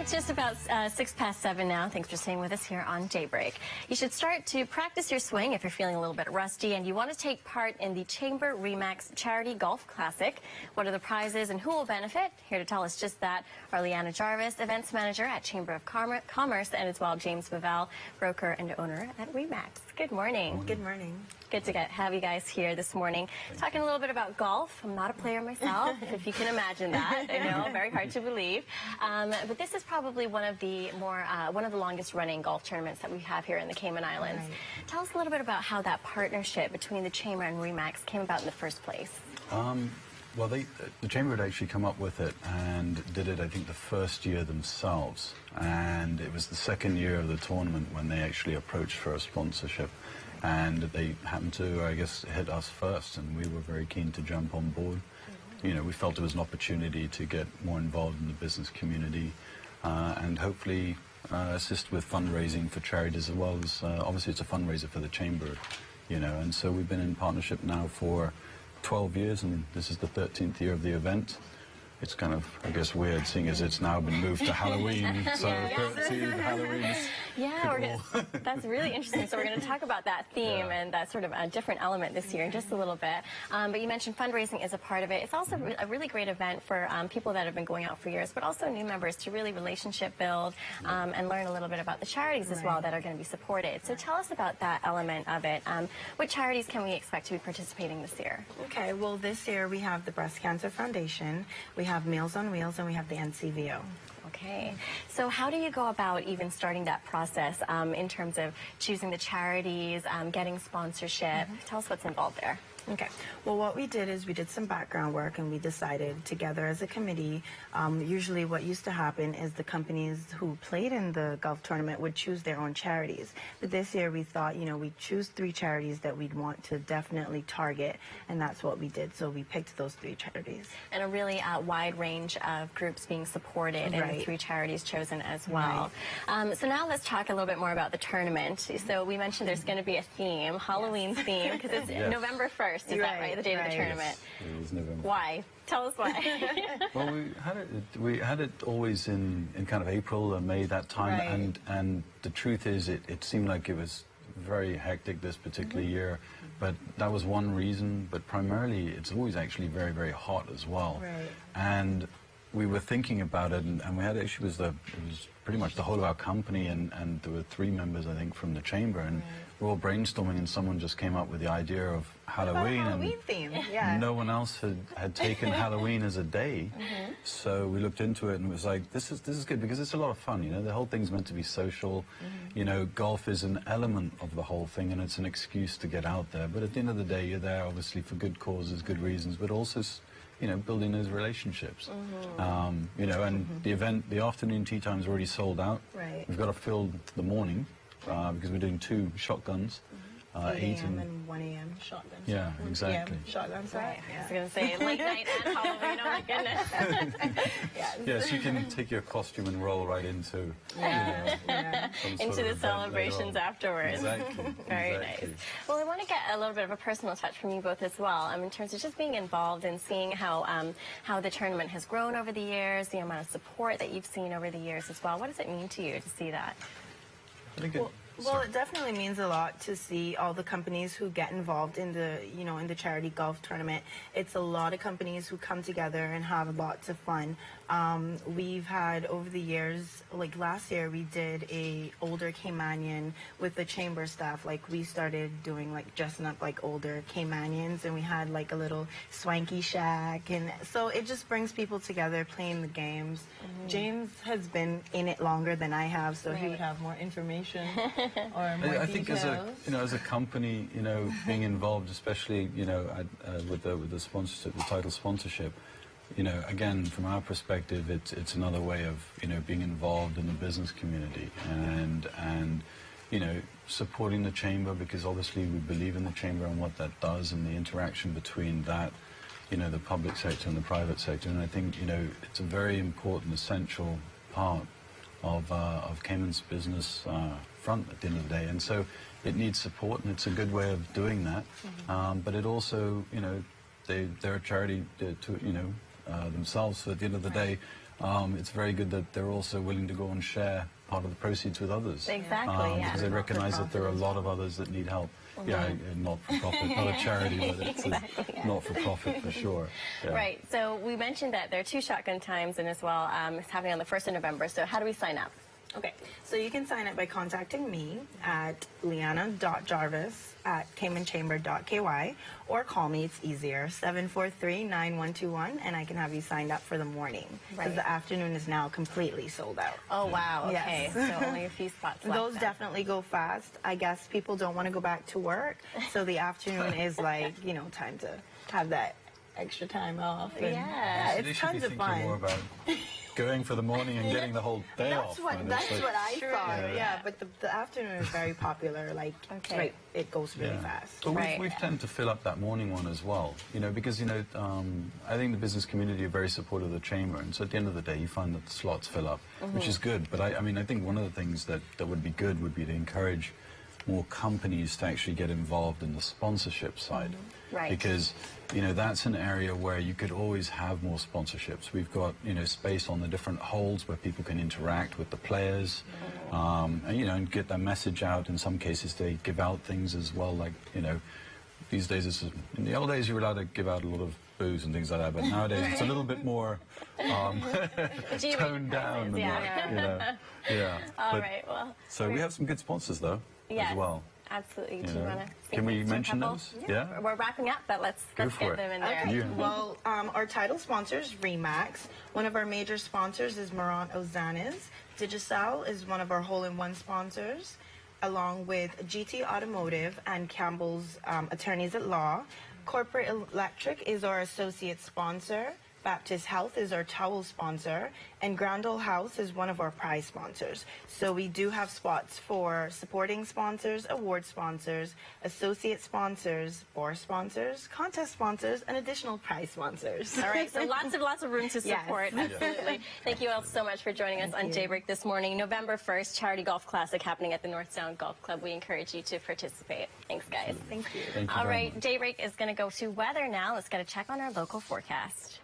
It's just about 7:06 now. Thanks for staying with us here on Daybreak. You should start to practice your swing if you're feeling a little bit rusty and you want to take part in the Chamber REMAX Charity Golf Classic. What are the prizes and who will benefit? Here to tell us just that are Leanna Jarvis, Events Manager at Chamber of Commerce, and as well James Bavell, Broker and Owner at REMAX. Good morning. Good morning. Good to have you guys here this morning. Talking a little bit about golf. I'm not a player myself, if you can imagine that. I know, very hard to believe. But this is probably one of the longest running golf tournaments that we have here in the Cayman Islands. Right. Tell us a little bit about how that partnership between the Chamber and REMAX came about in the first place. Well, the Chamber had actually come up with it and did it, I think, the first year themselves. And it was the second year of the tournament when they actually approached for a sponsorship. And they happened to, I guess, hit us first, and we were very keen to jump on board. You know, we felt it was an opportunity to get more involved in the business community and hopefully assist with fundraising for charities as well as, obviously it's a fundraiser for the Chamber, you know, and so we've been in partnership now for 12 years, and this is the 13th year of the event. It's kind of, I guess, weird, seeing as it's now been moved to Halloween, so 13 Halloween. That's really interesting. So we're going to talk about that theme and that sort of a different element this year in just a little bit. But you mentioned fundraising is a part of it. It's also a really great event for people that have been going out for years, but also new members to really relationship build and learn a little bit about the charities as well that are going to be supported. So tell us about that element of it. What charities can we expect to be participating this year? Okay, well, this year we have the Breast Cancer Foundation, we have Meals on Wheels, and we have the NCVO. Okay, so how do you go about even starting that process in terms of choosing the charities, getting sponsorship? Tell us what's involved there. Okay, well, what we did is we did some background work and we decided together as a committee, usually what used to happen is the companies who played in the golf tournament would choose their own charities. But this year we thought, you know, we'd choose 3 charities that we'd want to definitely target, and that's what we did. So we picked those 3 charities. And a really wide range of groups being supported and the 3 charities chosen as well. So now let's talk a little bit more about the tournament. So we mentioned there's going to be a theme, Halloween theme, because it's November 1st. Is that right? The date of the tournament. Yes, it was November. Why? Tell us why. Well, we had it always in kind of April or May, that time, and the truth is it seemed like it was very hectic this particular year, but that was one reason. But primarily, it's always actually very, very hot as well. And we were thinking about it, and we had actually it was pretty much the whole of our company, and there were 3 members, I think, from the Chamber, and we're all brainstorming, and someone just came up with the idea of Halloween, Halloween theme. No one else had taken Halloween as a day, so we looked into it and it was like, this is good because it's a lot of fun, you know. The whole thing's meant to be social, you know. Golf is an element of the whole thing, and it's an excuse to get out there. But at the end of the day, you're there obviously for good causes, good reasons, but also, you know, building those relationships. You know, and the afternoon tea time is already sold out. We've got to fill the morning because we're doing 2 shotguns. 8 a.m. and 1 a.m. shotguns. Yeah, exactly. Shotguns, I was going to say late night and Halloween, oh my goodness. Yes, you can take your costume and roll right into, into the celebrations afterwards. Exactly. Very nice. Well, I want to get a little bit of a personal touch from you both as well, in terms of just being involved and seeing how the tournament has grown over the years, the amount of support that you've seen over the years as well. What does it mean to you to see that? I think Well, it definitely means a lot to see all the companies who get involved in the, you know, in the charity golf tournament. It's a lot of companies who come together and have lots of fun. We've had over the years, like last year, we did a older Caymanian with the Chamber staff. Like we started doing like dressing up like older Caymanians, and we had like a little swanky shack, and so it just brings people together playing the games. James has been in it longer than I have, so he would have more information. Or more I think as a company, you know, being involved, especially, you know, with the sponsorship, the title sponsorship, you know, again, from our perspective, it's another way of, you know, being involved in the business community and you know, supporting the Chamber, because obviously we believe in the Chamber and what that does and the interaction between that, you know, the public sector and the private sector. And I think, you know, it's a very important, essential part of Cayman's business front at the end of the day, and so it needs support, and it's a good way of doing that. But it also, you know, they're a charity to, you know, themselves. So at the end of the day, it's very good that they're also willing to go and share part of the proceeds with others. Exactly, yeah. Because they recognize that there are a lot of others that need help. Yeah, not for profit, not a charity, but it's not for profit for sure. Yeah. Right. So we mentioned that there are 2 shotgun times, and as well, it's happening on the 1st of November. So how do we sign up? Okay, so you can sign up by contacting me at liana.jarvis@caymanchamber.ky, or call me, it's easier, 743-9121, and I can have you signed up for the morning. Because the afternoon is now completely sold out. Oh, wow. Okay. Yes. So only a few spots left. Those then. definitely go fast. I guess people don't want to go back to work, so the afternoon is like, you know, time to have that extra time off. And, Yeah. So they it's should tons be of thinking fun. more about going for the morning and getting the whole day off. That's what I thought. Yeah. Yeah, but the afternoon is very popular. Like, right, it goes really fast. But Right. we've tended to fill up that morning one as well, you know, because, you know, I think the business community are very supportive of the chamber, and so at the end of the day, you find that the slots fill up, which is good. But I mean, I think one of the things that would be good would be to encourage more companies to actually get involved in the sponsorship side. Right. Because, you know, that's an area where you could always have more sponsorships. We've got, you know, space on the different holes where people can interact with the players, and, you know, and get their message out. In some cases, they give out things as well, like, you know, these days, in the old days, you were allowed to give out a lot of booze and things like that, but nowadays it's a little bit more toned down than that, you know. Yeah. All right. Well. So we have some good sponsors, though, Yes, as well. absolutely. You Do you know. want to? Can we mention those? Yeah. We're wrapping up, but let's for get it. them in there. Okay. Yeah. Well, our title sponsor is REMAX. One of our major sponsors is Morant Ozanes. Digicel is one of our hole-in-one sponsors, along with GT Automotive and Campbell's Attorneys at Law. Corporate Electric is our associate sponsor. Baptist Health is our towel sponsor, and Grandel House is one of our prize sponsors. So we do have spots for supporting sponsors, award sponsors, associate sponsors, bar sponsors, contest sponsors, and additional prize sponsors. All right, so lots of room to Yes. support. Absolutely. Thank you all so much for joining us on Daybreak this morning. November 1st, Charity Golf Classic happening at the North Sound Golf Club. We encourage you to participate. Thanks, guys. Thank you. Thank you All very right, much. Daybreak is going to go to weather now. Let's get a check on our local forecast.